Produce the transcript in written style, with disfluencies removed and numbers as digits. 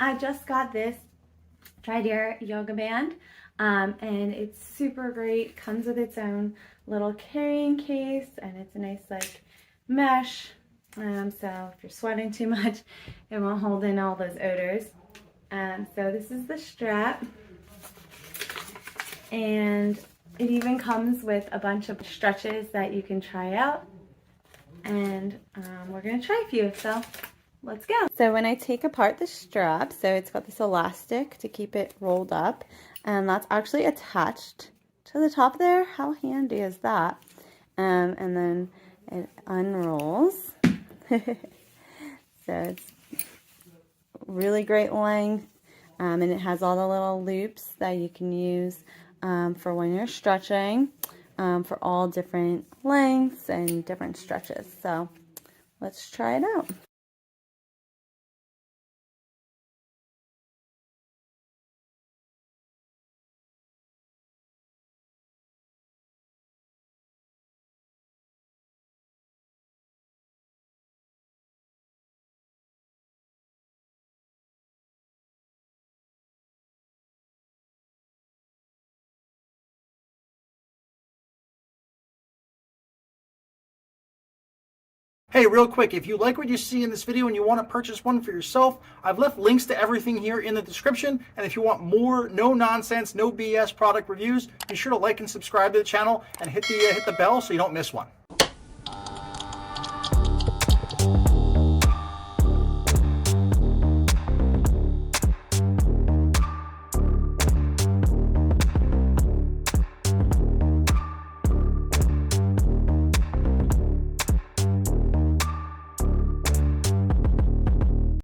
I just got this Tri-Dare yoga band, and it's super great. Comes with its own little carrying case, and it's a nice like mesh, so if you're sweating too much, it won't hold in all those odors. So this is the strap, and it even comes with a bunch of stretches that you can try out, and we're gonna try a few, so let's go. So when I take apart the strap, so it's got this elastic to keep it rolled up, and that's actually attached to the top there. How handy is that? And then it unrolls. So it's really great length, and it has all the little loops that you can use for when you're stretching, for all different lengths and different stretches. So let's try it out. Hey, real quick, if you like what you see in this video and you want to purchase one for yourself, I've left links to everything here in the description. And if you want more no-nonsense, no BS product reviews, be sure to like and subscribe to the channel and hit the bell so you don't miss one.